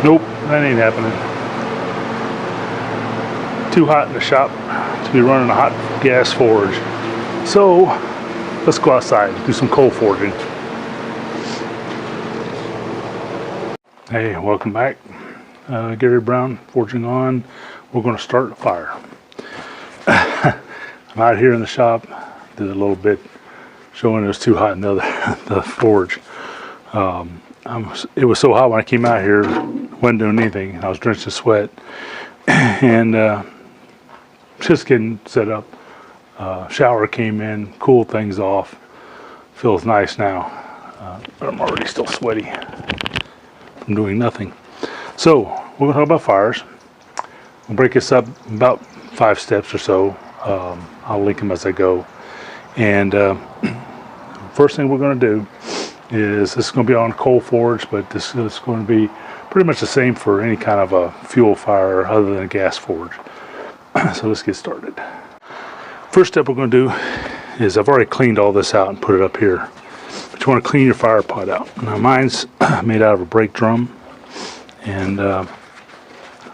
Nope, that ain't happening. Too hot in the shop to be running a hot gas forge. So let's go outside, do some coal forging. Hey, welcome back. Gary Brown, forging on. We're going to start a fire. I'm out here in the shop, did a little bit showing it was too hot in the forge. It was so hot when I came out here, wasn't doing anything. I was drenched in sweat and just getting set up. Shower came in, cooled things off. Feels nice now, but I'm already still sweaty from doing nothing. So we're going to talk about fires. We'll break this up about 5 steps or so. I'll link them as I go. And first thing we're going to do is, this is going to be on coal forge, but this is going to be pretty much the same for any kind of a fuel fire other than a gas forge. So let's get started. First step we're going to do is, I've already cleaned all this out and put it up here. But you want to clean your fire pot out. Now mine's made out of a brake drum, and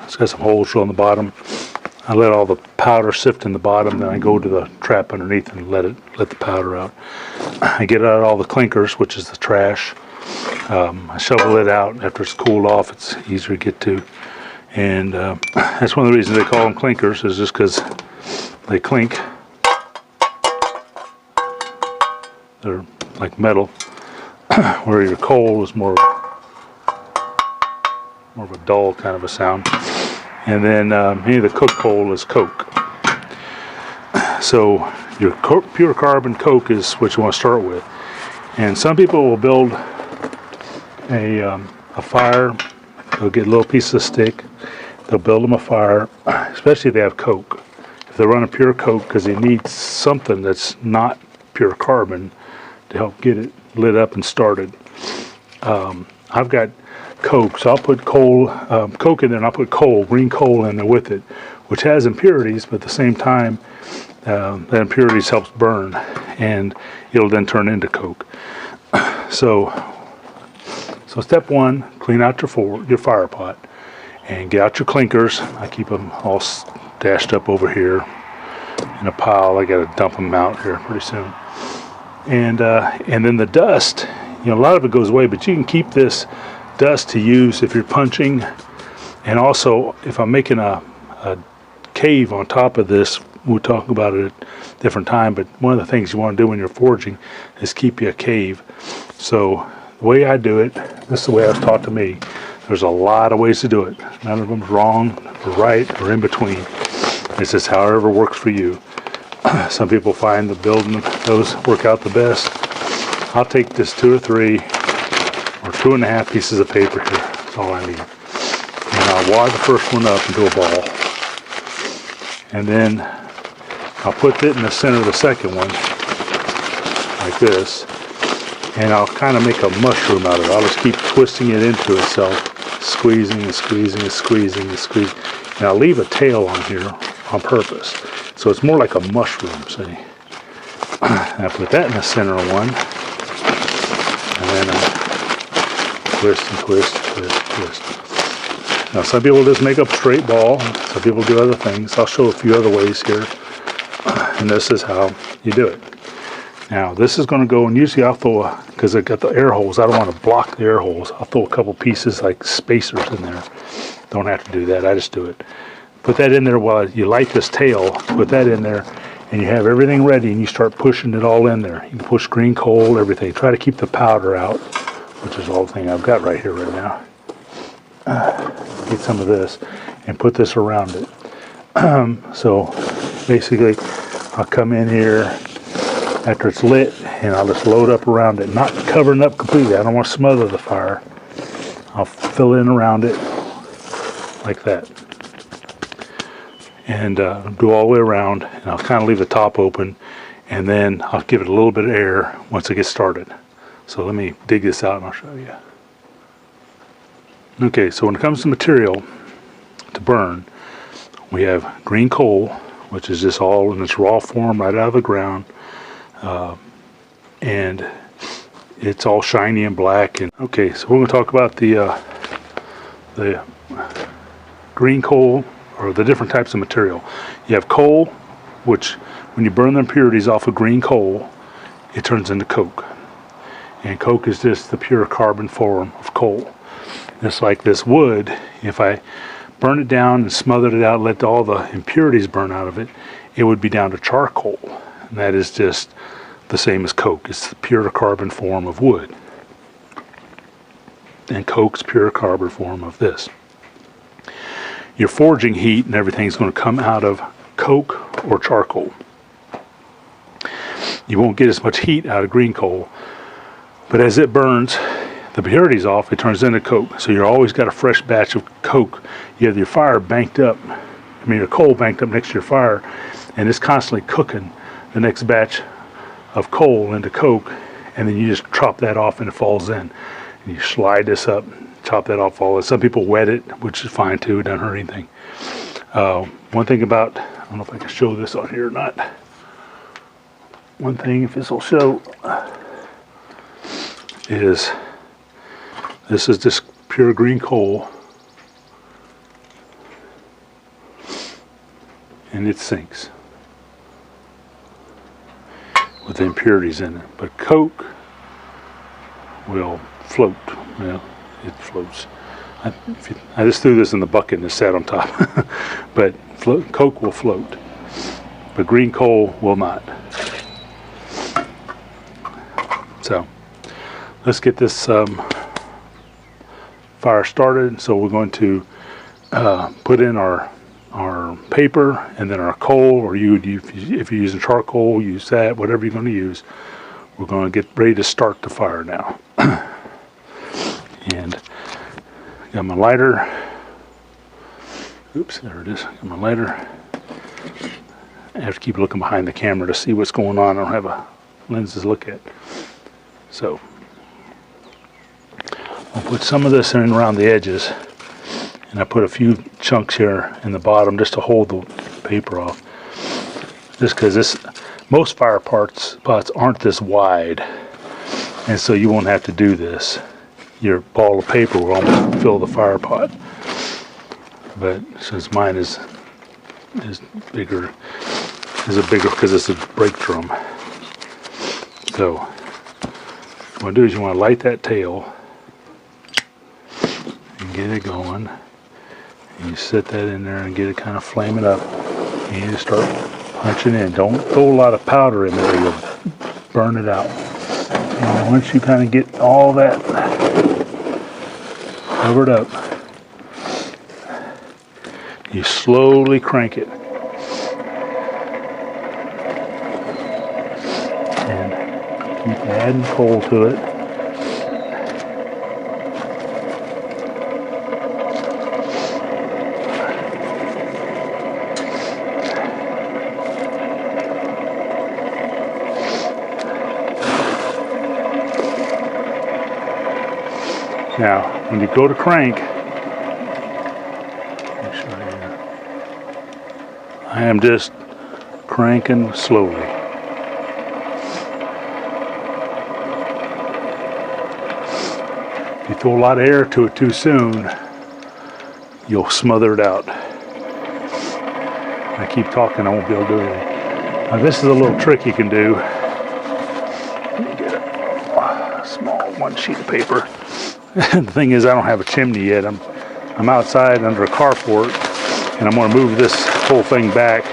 it's got some holes on the bottom. I let all the powder sift in the bottom, then I go to the trap underneath and let the powder out. I get out all the clinkers, which is the trash. I shovel it out. After it's cooled off, it's easier to get to. And that's one of the reasons they call them clinkers, is just because they clink. They're like metal, where your coal is more of a dull kind of a sound. And then any of the coke coal is coke. So your pure carbon coke is what you want to start with. And some people will build a fire. They'll get little pieces of stick. They'll build them a fire, especially if they have coke. If they're running pure coke, because they need something that's not pure carbon to help get it lit up and started. I've got coke, so I'll put coke in there, and I'll put green coal in there with it, which has impurities, but at the same time, the impurities helps burn, and it'll then turn into coke. So step one, clean out your fire pot, and get out your clinkers. I keep them all stashed up over here in a pile. I got to dump them out here pretty soon. And then the dust, a lot of it goes away, but you can keep this dust to use if you're punching, and also if I'm making a cave on top of this. We'll talk about it at a different time, but one of the things you want to do when you're forging is keep you a cave. So the way I do it, this is the way I was taught to me. There's a lot of ways to do it. None of them's wrong or right or in between. It's just however works for you. Some people find the building those work out the best. I'll take this 2 or 3 or 2.5 pieces of paper here. That's all I need. And I'll wad the first one up into a ball. And then I'll put it in the center of the second one, like this. And I'll kind of make a mushroom out of it. I'll just keep twisting it into itself, squeezing and squeezing and squeezing and squeezing. And I'll leave a tail on here on purpose. So it's more like a mushroom, see? And I put that in the center of one. And then I twist and twist, twist, twist. Now some people just make a straight ball. Some people do other things. I'll show a few other ways here. And this is how you do it. Now this is going to go, and usually I'll throw, because I got the air holes, I don't want to block the air holes. I'll throw a couple pieces like spacers in there. Don't have to do that, I just do it. Put that in there while you light this tail, put that in there, and you have everything ready, and you start pushing it all in there. You can push green coal, everything. Try to keep the powder out, which is all the thing I've got right here right now. Get some of this and put this around it. So basically I'll come in here after it's lit, and I'll just load up around it, not covering up completely. I don't want to smother the fire. I'll fill in around it like that, and do all the way around, and I'll kind of leave the top open, and then I'll give it a little bit of air once it gets started. So let me dig this out and I'll show you. Okay, so when it comes to material to burn, we have green coal, which is just all in its raw form right out of the ground, and it's all shiny and black. And okay, so we're going to talk about the the green coal, or the different types of material. You have coal, which when you burn the impurities off of green coal, it turns into coke. And coke is just the pure carbon form of coal. Just like this wood, if I burn it down and smothered it out, let all the impurities burn out of it, it would be down to charcoal. And that is just the same as coke. It's the pure carbon form of wood. And coke's pure carbon form of this. Your forging heat and everything is going to come out of coke or charcoal. You won't get as much heat out of green coal, but as it burns the impurities off, it turns into coke. So you've always got a fresh batch of coke. You have your fire banked up, your coal banked up next to your fire, and it's constantly cooking the next batch of coal into coke, and then you just chop that off and it falls in. And you slide this up, chop that off, all. Some people wet it, which is fine too, it doesn't hurt anything. One thing about, I don't know if I can show this on here or not. One thing, if this will show, is this is just pure green coal, and it sinks with the impurities in it. But coke will float. Well, it floats. I just threw this in the bucket and it sat on top. But coke will float, but green coal will not. So let's get this fire started. So we're going to put in our paper and then our coal, or if you're using charcoal, use that, whatever you're going to use. We're going to get ready to start the fire now. And got my lighter. Oops, there it is. Got my lighter. I have to keep looking behind the camera to see what's going on. I don't have a lens to look at. So I'll put some of this in around the edges, and I put a few chunks here in the bottom just to hold the paper off. Just because most fire pots aren't this wide, and so you won't have to do this. Your ball of paper will almost fill the fire pot. But since mine is bigger because it's a brake drum. So what you want to do is you want to light that tail and get it going. And you set that in there and get it kind of flaming up. And you just start punching in. Don't throw a lot of powder in there, you'll burn it out. And once you kind of get all that covered up, you slowly crank it. And keep adding coal to it. Now, when you go to crank, I am just cranking slowly. If you throw a lot of air to it too soon, you'll smother it out. I keep talking, I won't be able to do anything. Now, this is a little trick you can do. Let me get a small one sheet of paper. The thing is, I don't have a chimney yet. I'm outside under a carport, and I'm going to move this whole thing back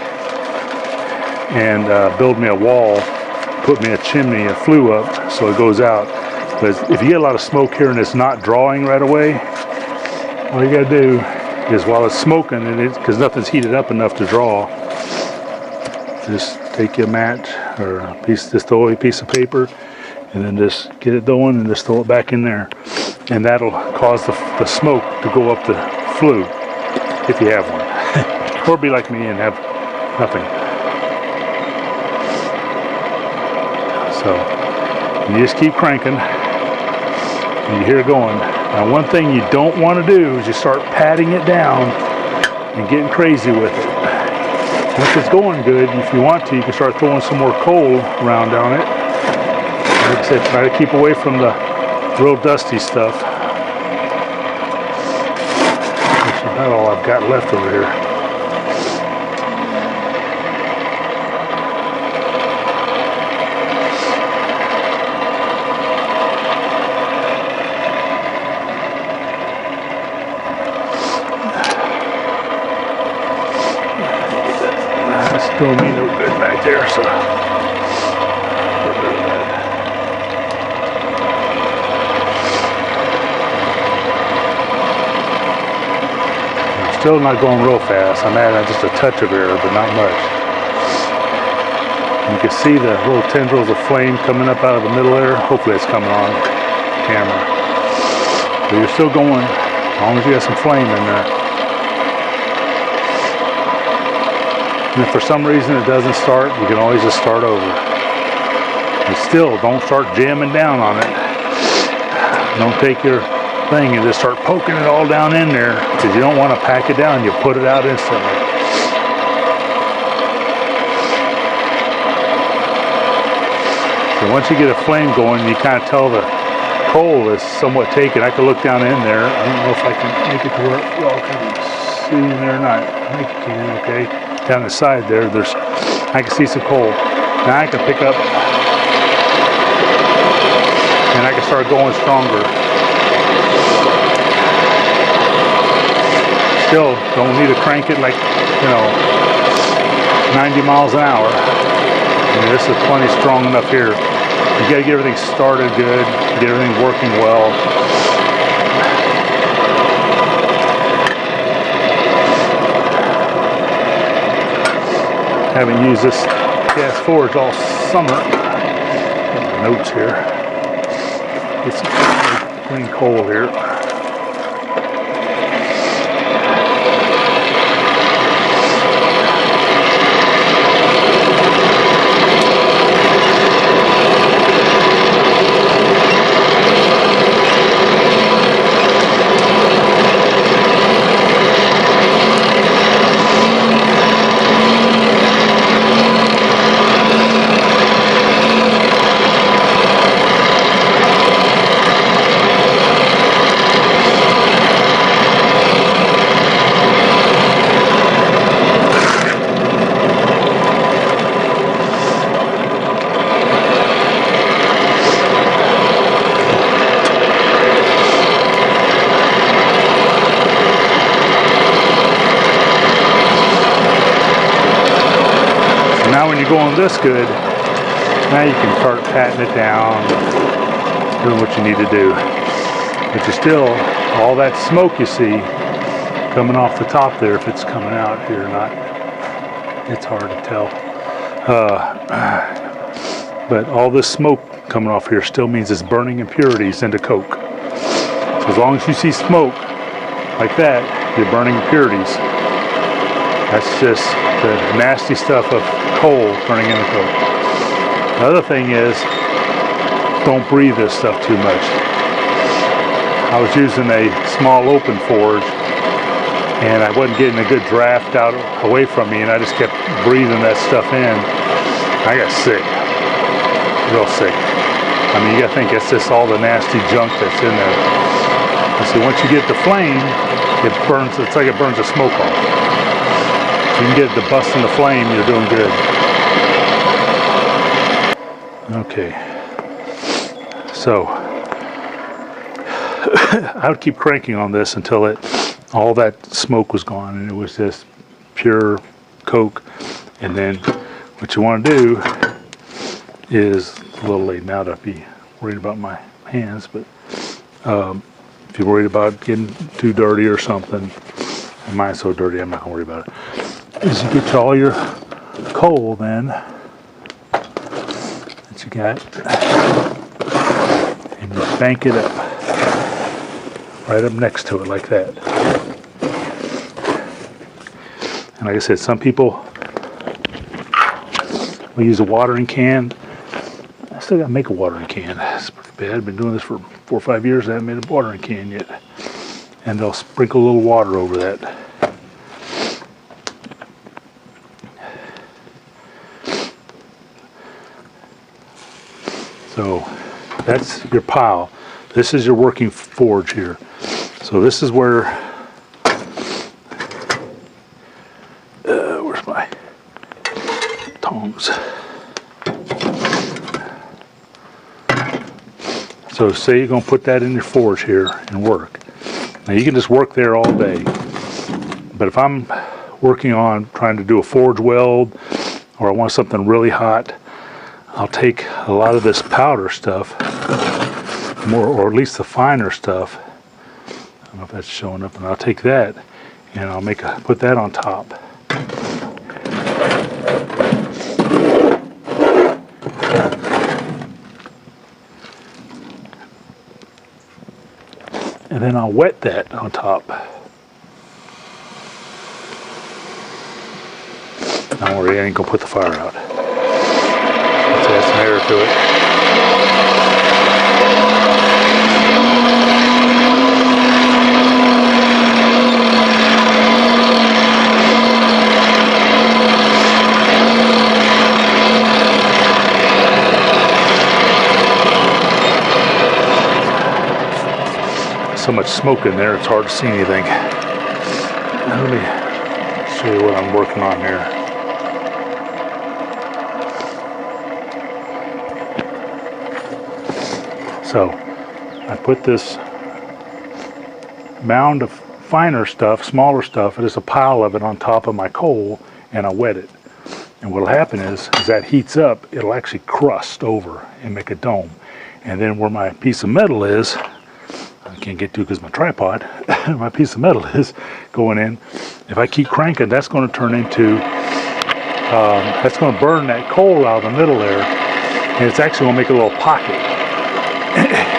and build me a wall, put me a chimney, a flue up, so it goes out. Because if you get a lot of smoke here and it's not drawing right away, all you got to do is, while it's smoking, and because nothing's heated up enough to draw, just take your match or just throw a piece of paper, and then just get it going and just throw it back in there. And that'll cause the smoke to go up the flue, if you have one. Or be like me and have nothing. So you just keep cranking, and you hear it going. Now, one thing you don't want to do is you start patting it down and getting crazy with it. Once it's going good, if you want to, you can start throwing some more coal around on it. Like I said, try to keep away from the real dusty stuff. about all I've got left over here. That's doing me no good back there, so. Still not going real fast. I'm adding just a touch of air, but not much. You can see the little tendrils of flame coming up out of the middle there. Hopefully it's coming on camera. But you're still going, as long as you got some flame in there. And if for some reason it doesn't start, you can always just start over. And still, don't start jamming down on it. Don't take your thing and just start poking it all down in there, because you don't want to pack it down. You put it out instantly. So once you get a flame going, you kind of tell the coal is somewhat taken. I can look down in there. I don't know if I can make it to where y'all can see in there or not. I think you can. Okay, down the side there, I can see some coal. Now I can pick up and I can start going stronger. Still don't need to crank it like, 90 miles an hour. I mean, this is plenty strong enough here. You got to get everything started good, get everything working well. Haven't used this gas forge all summer. Got my notes here. Get some clean coal here. Now when you're going this good, now you can start patting it down, doing what you need to do. But you still, all that smoke you see coming off the top there, if it's coming out here or not, it's hard to tell. But all this smoke coming off here still means it's burning impurities into coke. So as long as you see smoke like that, you're burning impurities. That's just the nasty stuff of coal turning into coke. The other thing is, don't breathe this stuff too much. I was using a small open forge, and I wasn't getting a good draft out away from me, and I just kept breathing that stuff in. I got sick, real sick. I mean, you gotta think it's just all the nasty junk that's in there. And so once you get the flame, it burns. It's like it burns the smoke off. You can get the bust in the flame, you're doing good. Okay. So, I would keep cranking on this until all that smoke was gone and it was just pure coke. And then what you want to do is, a little late now to be worried about my hands, but if you're worried about getting too dirty or something, and mine's so dirty I'm not going to worry about it. Is you get all your coal then that you got, and you bank it up right up next to it like that. And like I said, some people will use a watering can. I still got to make a watering can. It's pretty bad. I've been doing this for 4 or 5 years. I haven't made a watering can yet. And they'll sprinkle a little water over that. So that's your pile. This is your working forge here. So this is where So say you're going to put that in your forge here and work. Now you can just work there all day. But if I'm working on trying to do a forge weld, or I want something really hot, I'll take a lot of this powder stuff, or at least the finer stuff. I don't know if that's showing up, and I'll take that and I'll put that on top. And then I'll wet that on top. Don't worry, I ain't gonna put the fire out. Let's add some air to it. So much smoke in there, it's hard to see anything. Let me show you what I'm working on here. So I put this mound of finer stuff, smaller stuff, there's a pile of it on top of my coal, and I wet it. And what'll happen is, as that heats up, it'll actually crust over and make a dome. And then where my piece of metal is, I can't get to because my tripod, my piece of metal is going in. If I keep cranking, that's going to turn into, that's going to burn that coal out of the middle there, and it's actually going to make a little pocket.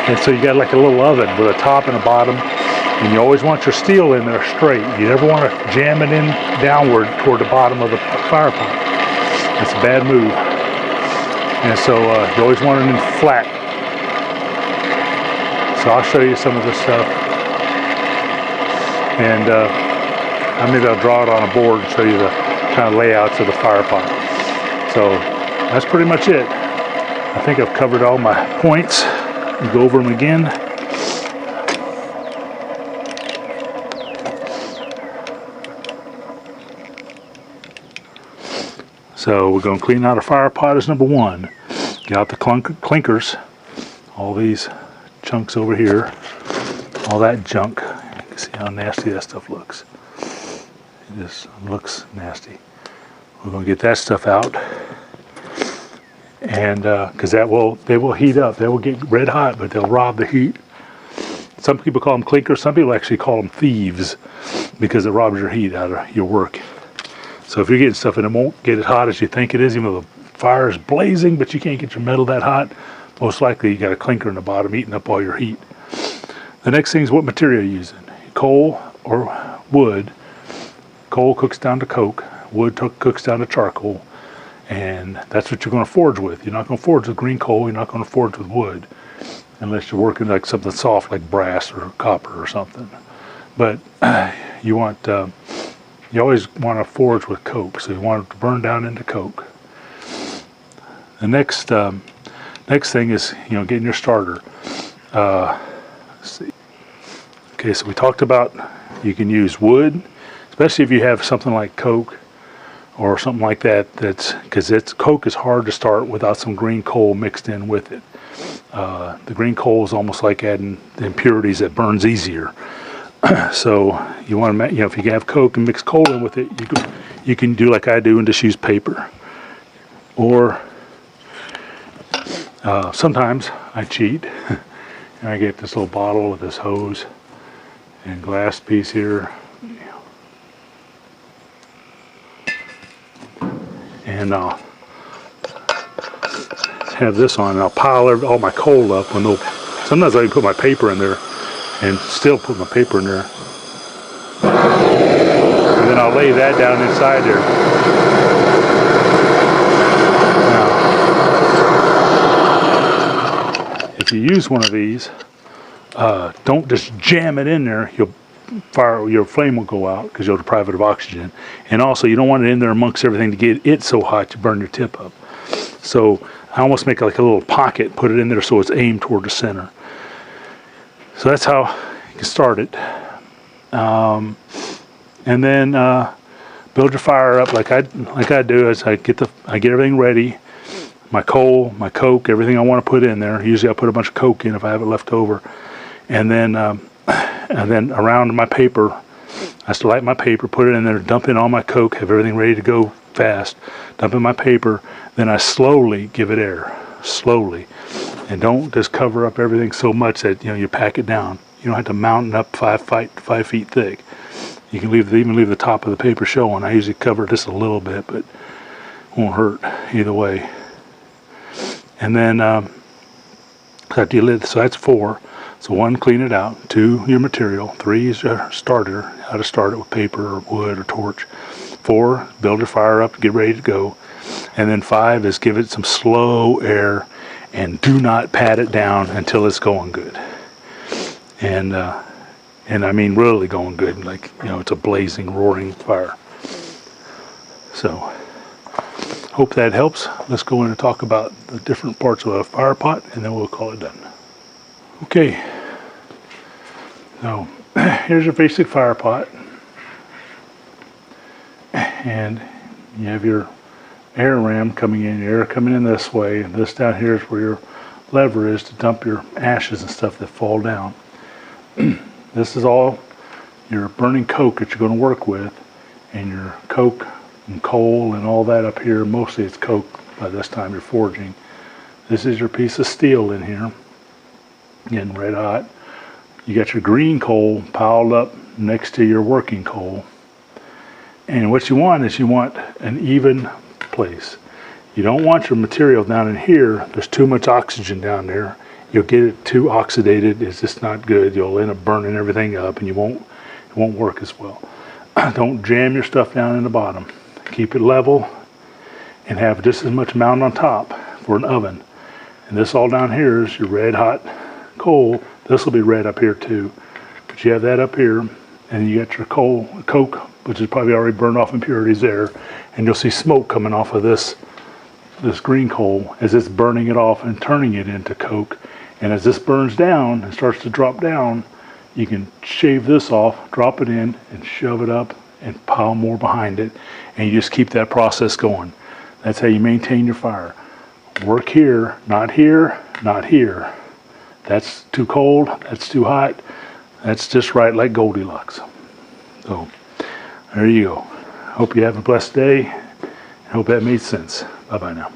And so you got like a little oven with a top and a bottom, and you always want your steel in there straight. You never want to jam it in downward toward the bottom of the fire pot. That's a bad move. And so you always want it in flat. So I'll show you some of this stuff, and maybe I'll draw it on a board and show you the kind of layouts of the fire pot. So that's pretty much it. I think I've covered all my points. You go over them again. So we're going to clean out our fire pot as number one. Get out the clinkers, all these chunks over here, all that junk. You can see how nasty that stuff looks. It just looks nasty. We're going to get that stuff out, and because they will heat up, they will get red hot, but they'll rob the heat. Some people call them clinkers. Some people actually call them thieves because it robs your heat out of your work. So if you're getting stuff and it won't get as hot as you think it is, even though the fire is blazing, but you can't get your metal that hot, most likely you got a clinker in the bottom eating up all your heat. The next thing is what material you're using. Coal or wood. Coal cooks down to coke. Wood cooks down to charcoal. And that's what you're going to forge with. You're not going to forge with green coal. You're not going to forge with wood. Unless you're working like something soft like brass or copper or something. But you always want to forge with coke. So you want it to burn down into coke. The next thing is, getting your starter. Let's see. Okay, so we talked about you can use wood, especially if you have something like coke or something like that. Because coke is hard to start without some green coal mixed in with it. The green coal is almost like adding the impurities that burns easier. So you want to, if you have coke and mix coal in with it, you can do like I do and just use paper, or sometimes I cheat and I get this little bottle with this hose and glass piece here, and I'll have this on and I'll pile all my coal up. Sometimes I can put my paper in there and still put my paper in there, and then I'll lay that down inside there. If you use one of these, don't just jam it in there. Your flame will go out because you'll deprive it of oxygen. And also, you don't want it in there amongst everything to get it so hot you burn your tip up. So I almost make like a little pocket, put it in there so it's aimed toward the center. So that's how you can start it. And then build your fire up like I do. As I get everything ready. my coal, my coke, everything I want to put in there. Usually I put a bunch of coke in if I have it left over. And then around my paper, I just light my paper, put it in there, dump in all my coke, have everything ready to go fast, dump in my paper, then I slowly give it air, slowly. And don't just cover up everything so much that you pack it down. You don't have to mountain up 5 feet thick. You can even leave the top of the paper showing. I usually cover just a little bit, but it won't hurt either way. And then after you lid, so that's 4. So 1, clean it out. 2, your material. 3 is your starter, how to start it with paper or wood or torch. 4, build your fire up, get ready to go. And then 5 is give it some slow air and do not pat it down until it's going good. And I mean really going good, like it's a blazing, roaring fire. So hope that helps. Let's go in and talk about the different parts of a fire pot, and then we'll call it done. Okay, so here's your basic fire pot, and you have your air ram coming in, air coming in this way, and this down here is where your lever is to dump your ashes and stuff that fall down. This is all your burning coke that you're going to work with, and your coke and coal and all that up here. Mostly it's coke by this time you're forging. This is your piece of steel in here, getting red hot. You got your green coal piled up next to your working coal. And what you want is an even place. You don't want your material down in here. There's too much oxygen down there. You'll get it too oxidated. It's just not good. You'll end up burning everything up, and it won't work as well. Don't jam your stuff down in the bottom. Keep it level and have just as much mound on top for an oven. And this all down here is your red hot coal. This will be red up here too, but you have that up here, and you got your coke, which is probably already burned off impurities there, and you'll see smoke coming off of this green coal as it's burning it off and turning it into coke. And as this burns down and starts to drop down, you can shave this off, drop it in, and shove it up and pile more behind it, and you just keep that process going. That's how you maintain your fire. Work here, not here, not here. That's too cold, that's too hot, that's just right, like Goldilocks. So there you go. Hope you have a blessed day. I hope that made sense. Bye-bye now.